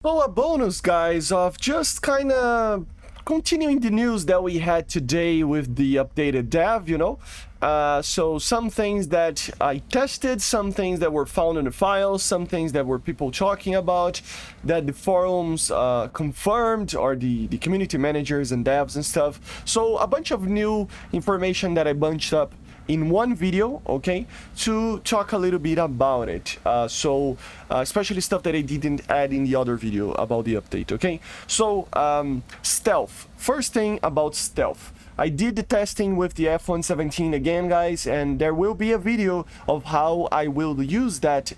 So a bonus, guys, of just kind of continuing the news that we had today with the updated dev. So some things that I tested, some things that were found in the files, some things that were people talking about, that the forums confirmed, or the community managers and devs and stuff. So a bunch of new information that I bunched up in one video, okay, to talk a little bit about it. Especially stuff that I didn't add in the other video about the update, okay? So, stealth. First thing about stealth. I did the testing with the F-117 again, guys, and there will be a video of how I will use that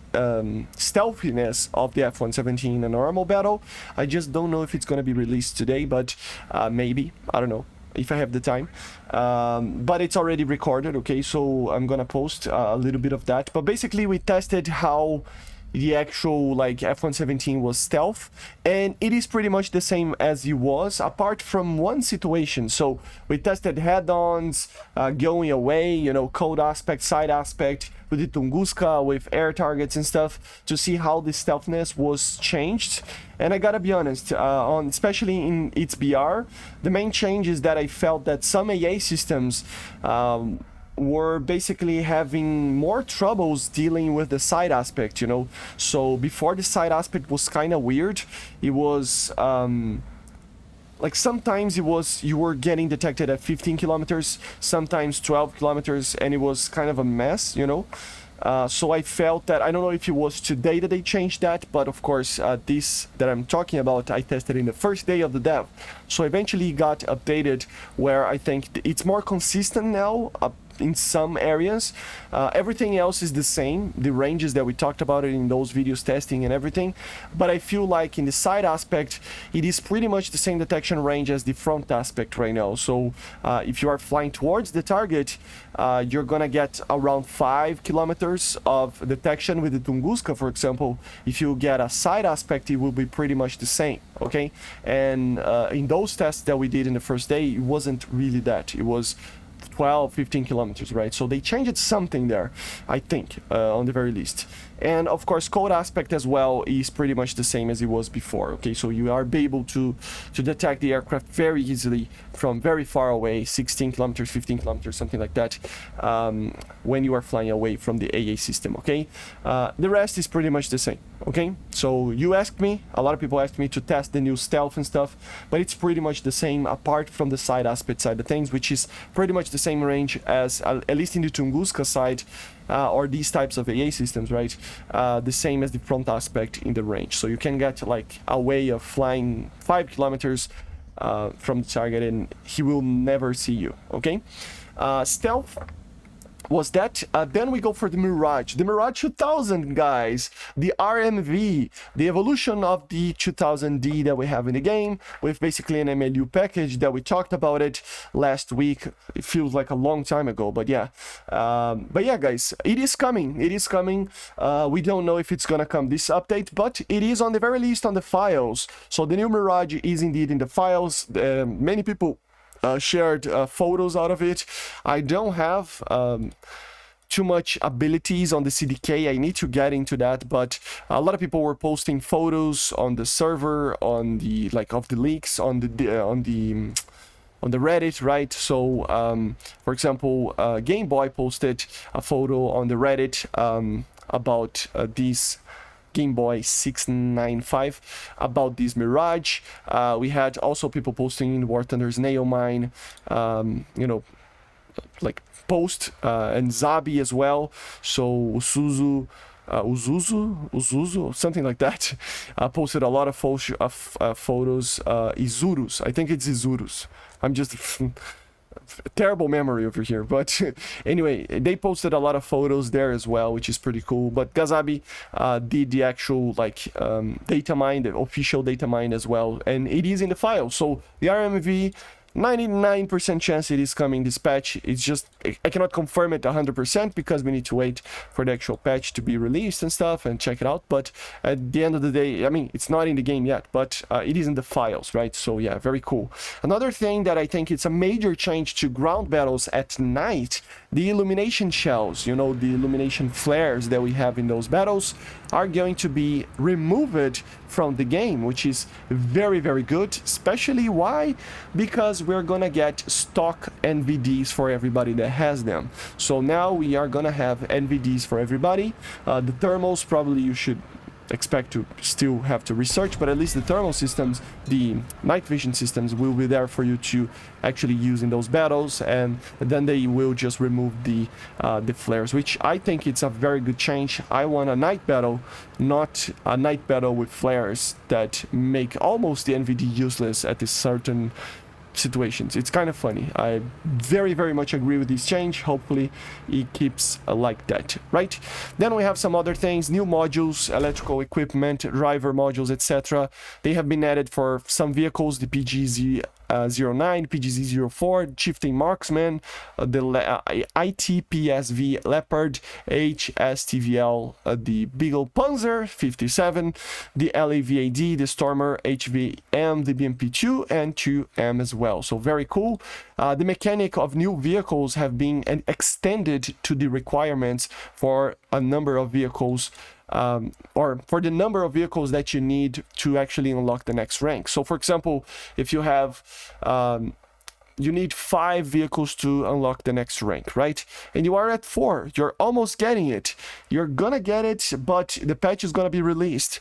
stealthiness of the F-117 in a normal battle. I just don't know if it's gonna be released today, but maybe, I don't know, if I have the time. But it's already recorded, okay, so I'm gonna post a little bit of that. But basically we tested how the actual like F-117 was stealth, and it is pretty much the same as it was, apart from one situation. So we tested head-ons, going away, cold aspect, side aspect, with the Tunguska, with air targets and stuff, to see how the stealthness was changed. And I gotta be honest, especially in its BR, the main change is that I felt that some AA systems were basically having more troubles dealing with the side aspect, So before, the side aspect was kind of weird. It was like sometimes you were getting detected at 15 kilometers, sometimes 12 kilometers, and it was kind of a mess, So I felt that, I don't know if it was today that they changed that, but of course this that I'm talking about, I tested in the first day of the dev. So eventually it got updated where I think it's more consistent now in some areas. Everything else is the same, the ranges that we talked about it in those videos, testing and everything, but I feel like in the side aspect it is pretty much the same detection range as the front aspect right now. So if you are flying towards the target, you're gonna get around 5 kilometers of detection with the Tunguska, for example. If you get a side aspect, it will be pretty much the same, okay? And in those tests that we did in the first day, it wasn't really that. It was 12, 15 kilometers, right? So they changed something there, I think, on the very least. And of course, code aspect as well is pretty much the same as it was before, okay? So you are able to detect the aircraft very easily from very far away, 16 kilometers, 15 kilometers, something like that, when you are flying away from the AA system, okay? The rest is pretty much the same, okay? So you asked me, a lot of people asked me to test the new stealth and stuff, but it's pretty much the same apart from the side aspect side of things, which is pretty much the same range as, at least in the Tunguska side, or these types of AA systems, right? The same as the front aspect in the range. So you can get like a way of flying 5 kilometers from the target and he will never see you, okay? Stealth was that. Then we go for the Mirage. The Mirage 2000, guys. The RMV. The evolution of the 2000D that we have in the game, with basically an MLU package that we talked about it last week. It feels like a long time ago, but yeah. Guys, it is coming. It is coming. We don't know if it's gonna come this update, but it is on the very least on the files. So the new Mirage is indeed in the files. Many people shared photos out of it. I don't have too much abilities on the CDK. I need to get into that, but a lot of people were posting photos on the server, on the of the leaks on the Reddit, right? So for example, Game Boy posted a photo on the Reddit about this Game Boy 695 about this Mirage. We had also people posting in War Thunder's Nail Mine, post, and Zabi as well. So Uzuzu, something like that, posted a lot of photos. Izurus, I think it's Izurus. I'm just terrible memory over here, but anyway, they posted a lot of photos there as well, which is pretty cool. But Gazabi did the actual data mine, the official data mine as well, and it is in the file. So the RMV, 99% chance it is coming this patch. It's just I cannot confirm it 100% because we need to wait for the actual patch to be released and stuff and check it out. But at the end of the day, I mean, it's not in the game yet, but it is in the files, right? So yeah, very cool. Another thing that I think it's a major change to ground battles at night, the illumination shells, the illumination flares that we have in those battles. are going to be removed from the game, which is very, very good. Especially why? Because we're gonna get stock NVDs for everybody that has them. So now we are gonna have NVDs for everybody. The thermals, probably you should expect to still have to research, but at least the thermal systems, the night vision systems, will be there for you to actually use in those battles, and then they will just remove the flares, which I think it's a very good change. I want a night battle, not a night battle with flares that make almost the NVD useless at this certain situations. It's kind of funny. I very, very much agree with this change. Hopefully it keeps like that, right? Then we have some other things, new modules, electrical equipment, driver modules, etc. They have been added for some vehicles, the PGZ 09, PGZ 04, Shifting Marksman, the ITPSV Leopard, HSTVL, the Beagle Panzer 57, the LAVAD, the Stormer HVM, the BMP2, and 2M as well. So very cool. The mechanic of new vehicles have been extended to the requirements for a number of vehicles, or for the number of vehicles that you need to actually unlock the next rank. So for example, if you have you need 5 vehicles to unlock the next rank, right? And you are at 4, you're almost getting it. You're gonna get it, but the patch is gonna be released.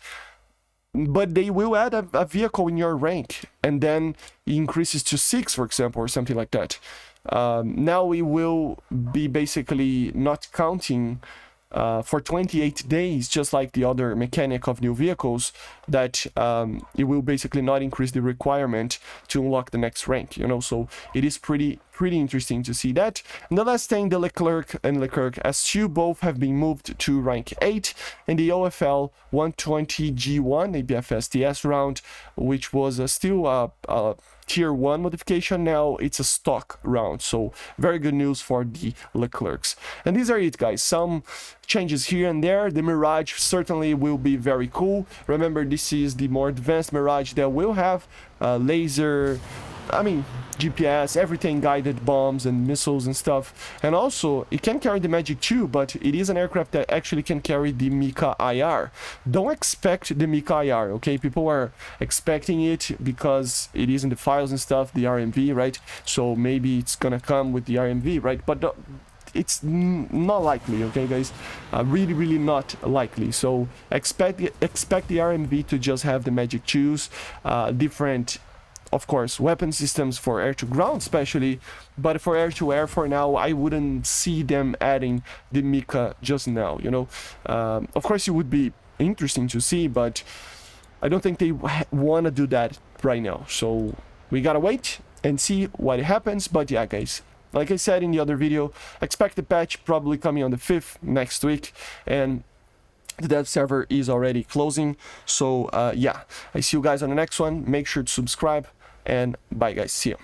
But they will add a vehicle in your rank, and then it increases to 6, for example, or something like that. Now we will be basically not counting for 28 days, just like the other mechanic of new vehicles, that it will basically not increase the requirement to unlock the next rank, you know. So it is pretty interesting to see that. And the last thing, the Leclerc and Leclerc S2 both have been moved to rank 8, and the OFL 120 G1 ABFSTS round, which was still a tier 1 modification, now it's a stock round. So very good news for the Leclercs. And these are it, guys. Some changes here and there. The Mirage certainly will be very cool. Remember, this is the more advanced Mirage that will have laser, GPS, everything, guided bombs and missiles and stuff. And also, it can carry the Magic 2, but it is an aircraft that actually can carry the Mika IR. Don't expect the Mika IR, okay? People are expecting it because it is in the files and stuff, the RMV, right? So maybe it's gonna come with the RMV, right? But it's not likely, okay, guys? Really not likely. So expect the RMV to just have the Magic 2s, different, of course, weapon systems for air-to-ground especially, but for air-to-air for now, I wouldn't see them adding the Mika just now, you know. Of course, it would be interesting to see, but I don't think they want to do that right now. So we gotta wait and see what happens. But yeah, guys, like I said in the other video, expect the patch probably coming on the 5th next week, and the dev server is already closing. So yeah, I see you guys on the next one. Make sure to subscribe, and bye, guys. See you.